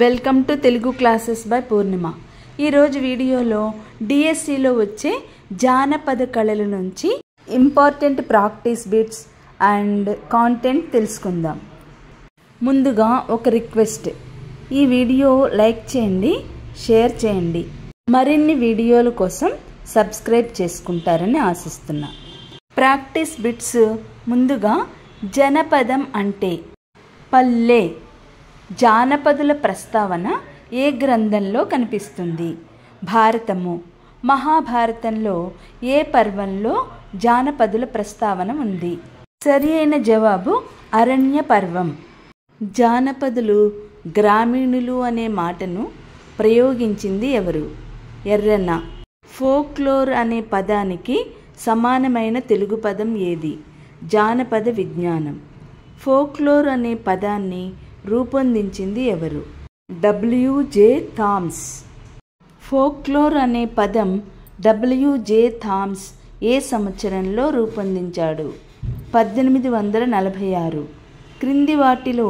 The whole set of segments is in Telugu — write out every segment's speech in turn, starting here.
Welcome to Telugu classes by Purnima. ఈరోజు వీడియోలో డిఎస్సిలో వచ్చే జానపద కళల నుంచి important practice bits and content తెలుసుకుందాం. ముందుగా ఒక రిక్వెస్ట్, ఈ వీడియో లైక్ చేయండి, షేర్ చేయండి. మరిన్ని వీడియోల కోసం సబ్స్క్రైబ్ చేసుకుంటారని ఆశిస్తున్నా. Practice bits. ముందుగా జనపదం అంటే పల్లె. జానపదుల ప్రస్తావన ఏ గ్రంథంలో కనిపిస్తుంది? భారతము. మహాభారతంలో ఏ పర్వంలో జానపదుల ప్రస్తావన ఉంది? సరి అయిన జవాబు అరణ్య పర్వం. జానపదులు, గ్రామీణులు అనే మాటను ప్రయోగించింది ఎవరు? ఎర్రన్న. ఫోక్లోర్ అనే పదానికి సమానమైన తెలుగు పదం ఏది? జానపద విజ్ఞానం. ఫోక్లోర్ అనే పదాన్ని రూపొందించింది ఎవరు? WJ Thomas. ఫోక్లోర్ అనే పదం డబ్ల్యూజే థామ్స్ ఏ సంవత్సరంలో రూపొందించాడు? 1846. క్రింది వాటిలో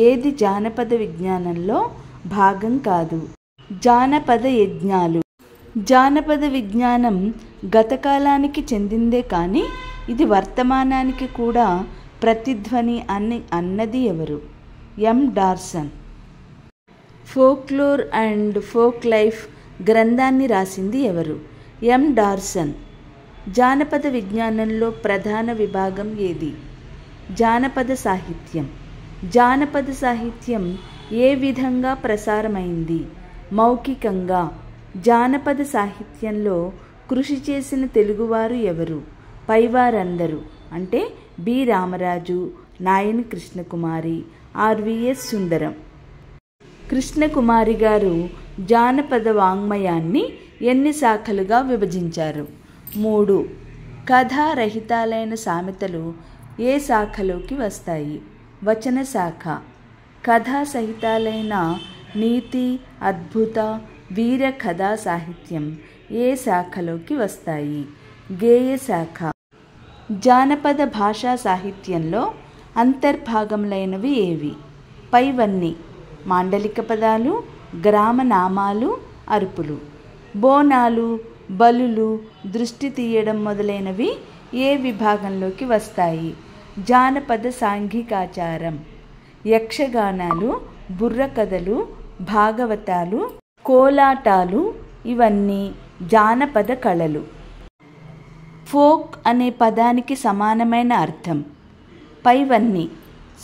ఏది జానపద విజ్ఞానంలో భాగం కాదు? జానపద యజ్ఞాలు. జానపద విజ్ఞానం గతకాలానికి చెందిందే కానీ ఇది వర్తమానానికి కూడా ప్రతిధ్వని అన్నది ఎవరు? ఎం. డార్సన్. ఫోక్లోర్ అండ్ ఫోక్ లైఫ్ గ్రంథాన్ని రాసింది ఎవరు? ఎం. డార్సన్. జానపద విజ్ఞానంలో ప్రధాన విభాగం ఏది? జానపద సాహిత్యం. జానపద సాహిత్యం ఏ విధంగా ప్రసారమైంది? మౌఖికంగా. జానపద సాహిత్యంలో కృషి చేసిన తెలుగువారు ఎవరు? పైవారందరూ అంటే బి. రామరాజు, నాయని కృష్ణకుమారి, ఆర్వీఎస్ సుందరం. కృష్ణకుమారి గారు జానపద వాంగ్మయాన్ని ఎన్ని శాఖలుగా విభజించారు? 3. కథారహితాలైన సామెతలు ఏ శాఖలోకి వస్తాయి? వచన శాఖ. కథా సహితాలైన నీతి, అద్భుత, వీర కథా సాహిత్యం ఏ శాఖలోకి వస్తాయి? గేయ శాఖ. జానపద భాషా సాహిత్యంలో అంతర్భాగములైనవి ఏవి? పైవన్నీ: మాండలిక పదాలు, గ్రామ నామాలు, అరుపులు. బోనాలు, బలులు, దృష్టి తీయడం మొదలైనవి ఏ విభాగంలోకి వస్తాయి? జానపద సాంఘికాచారం. యక్షగానాలు, బుర్రకథలు, భాగవతాలు, కోలాటాలు ఇవన్నీ జానపద కళలు. ఫోక్ అనే పదానికి సమానమైన అర్థం. పైవన్నీ: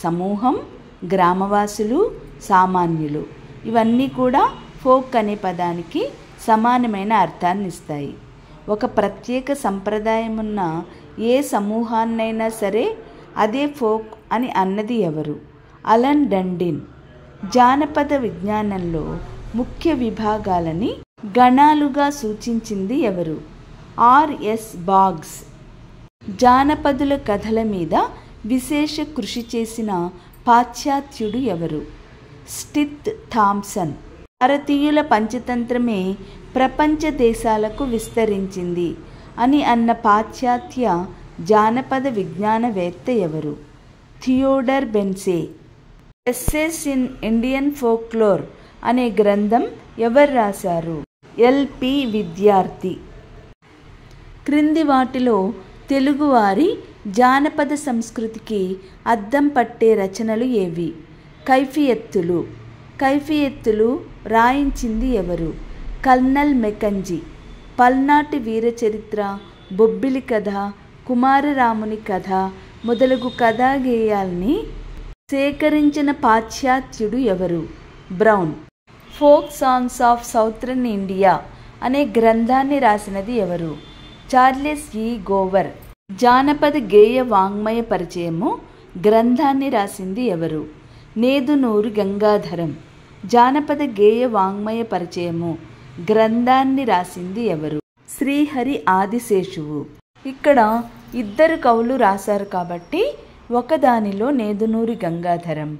సమూహం, గ్రామవాసులు, సామాన్యులు. ఇవన్నీ కూడా ఫోక్ అనే పదానికి సమానమైన అర్థాన్ని ఇస్తాయి. ఒక ప్రత్యేక సంప్రదాయం ఉన్న ఏ సమూహాన్నైనా సరే అదే ఫోక్ అని అన్నది ఎవరు? అలన్ డండిన్. జానపద విజ్ఞానంలో ముఖ్య విభాగాలని గణాలుగా సూచించింది ఎవరు? RS bags. జానపదుల కథల మీద విశేష కృషి చేసిన పాశ్చాత్యుడు ఎవరు? స్టిత్ థామ్సన్. భారతీయుల పంచతంత్రమే ప్రపంచ దేశాలకు విస్తరించింది అని అన్న పాశ్చాత్య జానపద విజ్ఞానవేత్త ఎవరు? Theodor Benfey. Essays in Indian folklore అనే గ్రంథం ఎవరు రాశారు? ఎల్.పి. విద్యార్థి. క్రింది వాటిలో తెలుగువారి జానపద సంస్కృతికి అద్దం పట్టే రచనలు ఏవి? కైఫియత్తులు. కైఫియత్తులు రాయించింది ఎవరు? Colonel Mackenzie. పల్నాటి వీర చరిత్ర, బొబ్బిలి కథ, కుమారరాముని కథ మొదలగు కథా గేయాల్ని సేకరించిన పాశ్చాత్యుడు ఎవరు? Brown. Folk songs of Southern India అనే గ్రంథాన్ని రాసినది ఎవరు? చార్లెస్ ఇ. గోవర్. జానపద గేయ వాంగ్మయ పరిచయము గ్రంథాన్ని రాసింది ఎవరు? నేదునూరు గంగాధరం. జానపద గేయ వాంగ్మయ పరిచయము గ్రంథాన్ని రాసింది ఎవరు? శ్రీహరి ఆదిశేషువు. ఇక్కడ ఇద్దరు కవులు రాశారు కాబట్టి ఒకదానిలో నేదునూరి గంగాధరం,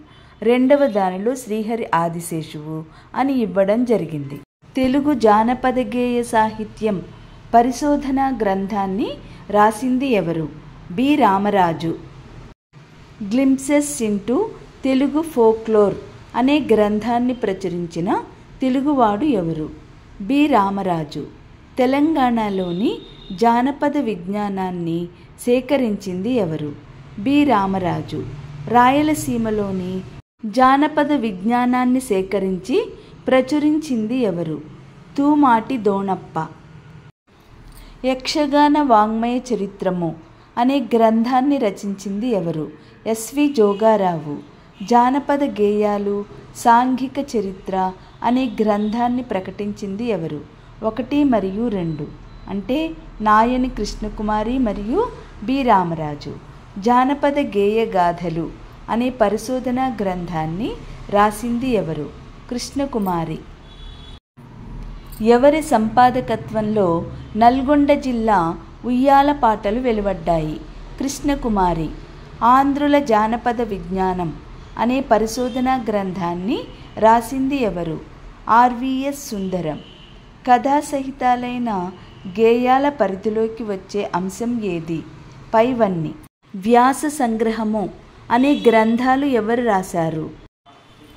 రెండవ దానిలో శ్రీహరి ఆదిశేషువు అని ఇవ్వడం జరిగింది. తెలుగు జానపద గేయ సాహిత్యం పరిశోధనా గ్రంథాన్ని రాసింది ఎవరు? B. Ramaraju. Glimpses into Telugu folklore అనే గ్రంథాన్ని ప్రచురించిన తెలుగువాడు ఎవరు? బి. రామరాజు. తెలంగాణలోని జానపద విజ్ఞానాన్ని సేకరించింది ఎవరు? బి. రామరాజు. రాయలసీమలోని జానపద విజ్ఞానాన్ని సేకరించి ప్రచురించింది ఎవరు? తూమాటి దోణప్ప. యక్షగాన వాంగ్మయ చరిత్రము అనే గ్రంథాన్ని రచించింది ఎవరు? ఎస్వి జోగారావు. జానపద గేయాలు సాంఘిక చరిత్ర అనే గ్రంథాన్ని ప్రకటించింది ఎవరు? 1 మరియు 2 అంటే నాయని కృష్ణకుమారి మరియు బి. రామరాజు. జానపద గేయ గాథలు అనే పరిశోధనా గ్రంథాన్ని రాసింది ఎవరు? కృష్ణకుమారి. ఎవరి సంపాదకత్వంలో నల్గొండ జిల్లా ఉయ్యాల పాటలు వెలువడ్డాయి? కృష్ణకుమారి. ఆంధ్రుల జానపద విజ్ఞానం అనే పరిశోధనా గ్రంథాన్ని రాసింది ఎవరు? ఆర్వీఎస్ సుందరం. కథాసహితాలైన గేయాల పరిధిలోకి వచ్చే అంశం ఏది? పైవన్నీ. వ్యాస సంగ్రహము అనే గ్రంథాలు ఎవరు రాశారు?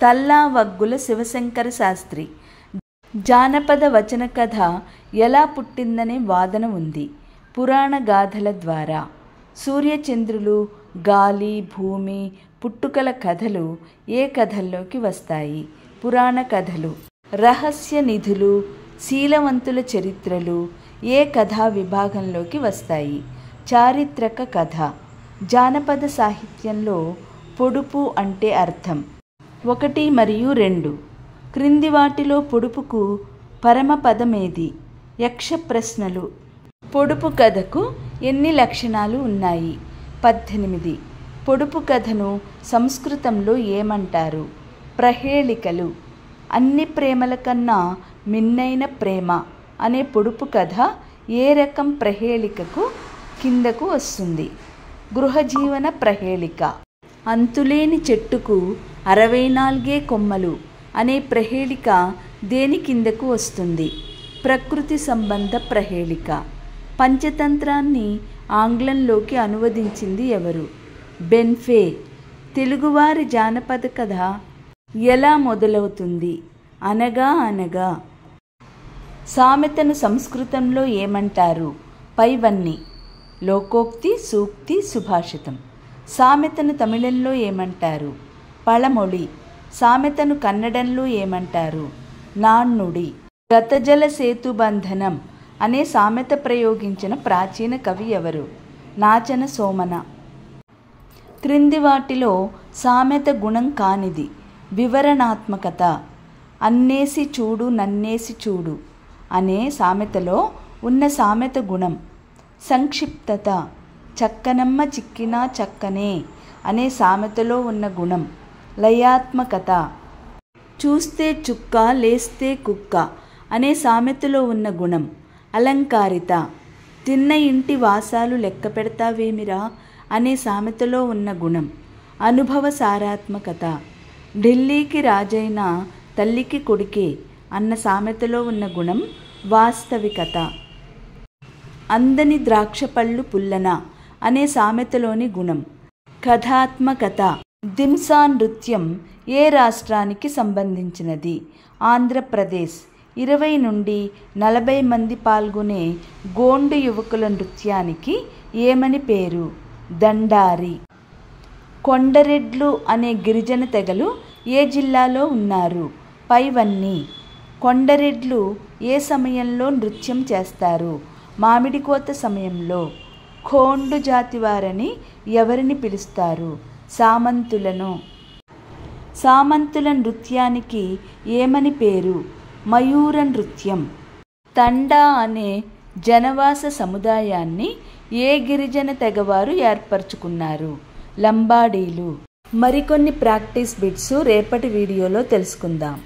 తల్లావగ్గుల శివశంకర శాస్త్రి. జానపద వచన కథ ఎలా పుట్టిందనే వాదన ఉంది. పురాణ గాథల ద్వారా. సూర్యచంద్రులు, గాలి, భూమి, పుట్టుకల కథలు ఏ కథల్లోకి వస్తాయి? పురాణ కథలు. రహస్య నిధులు, శీలవంతుల చరిత్రలు ఏ కథా విభాగంలోకి వస్తాయి? చారిత్రక కథ. జానపద సాహిత్యంలో పొడుపు అంటే అర్థం. 1 మరియు 2 క్రింది వాటిలో పొడుపుకు పరమపదమేది? యక్ష ప్రశ్నలు. పొడుపు కథకు ఎన్ని లక్షణాలు ఉన్నాయి? 18. పొడుపు కథను సంస్కృతంలో ఏమంటారు? ప్రహేళికలు. అన్ని ప్రేమల కన్నా మిన్నైన ప్రేమ అనే పొడుపు కథ ఏ రకం ప్రహేళికకు కిందకు వస్తుంది? గృహజీవన ప్రహేళిక. అంతులేని చెట్టుకు 64 కొమ్మలు అనే ప్రహేళిక దేని కిందకు వస్తుంది? ప్రకృతి సంబంధ ప్రహేళిక. పంచతంత్రాన్ని ఆంగ్లంలోకి అనువదించింది ఎవరు? బెన్ఫే. తెలుగువారి జానపద కథ ఎలా మొదలవుతుంది? అనగా అనగా. సామెతను సంస్కృతంలో ఏమంటారు? పైవన్నీ. లోకోక్తి, సూక్తి, సుభాషితం. సామెతను తమిళంలో ఏమంటారు? పళమొళి. సామెతను కన్నడంలో ఏమంటారు? నానుడి. గతజల సేతుబంధనం అనే సామెత ప్రయోగించిన ప్రాచీన కవి ఎవరు? నాచన సోమన. క్రింది వాటిలో సామెత గుణం కానిది? వివరణాత్మకత. అన్నేసి చూడు నన్నేసి చూడు అనే సామెతలో ఉన్న సామెత గుణం. సంక్షిప్తత. చక్కనమ్మ చిక్కినా చక్కనే అనే సామెతలో ఉన్న గుణం. లయాత్మకత. చూస్తే చుక్క లేస్తే కుక్క అనే సామెతలో ఉన్న గుణం. అలంకారిత. తిన్న ఇంటి వాసాలు లెక్క పెడతావేమిరా అనే సామెతలో ఉన్న గుణం. అనుభవ సారాత్మకత. ఢిల్లీకి రాజైన తల్లికి కొడుకే అన్న సామెతలో ఉన్న గుణం. వాస్తవికత. అందని ద్రాక్ష పళ్ళు పుల్లన అనే సామెతలోని గుణం. కథాత్మకత. దింసా నృత్యం ఏ రాష్ట్రానికి సంబంధించినది? ఆంధ్రప్రదేశ్. 20 నుండి 40 మంది పాల్గొనే గోండు యువకుల నృత్యానికి ఏమని పేరు? దండారి. కొండరెడ్లు అనే గిరిజన తెగలు ఏ జిల్లాలో ఉన్నారు? పైవన్నీ. కొండరెడ్లు ఏ సమయంలో నృత్యం చేస్తారు? మామిడి కోత సమయంలో. ఖోండు జాతి వారని ఎవరిని పిలుస్తారు? సామంతులను. సామంతుల నృత్యానికి ఏమని పేరు? మయూర నృత్యం. తండా అనే జనవాస సముదాయాన్ని ఏ గిరిజన తెగవారు ఏర్పరచుకున్నారు? లంబాడీలు. మరికొన్ని ప్రాక్టీస్ బిట్స్ రేపటి వీడియోలో తెలుసుకుందాం.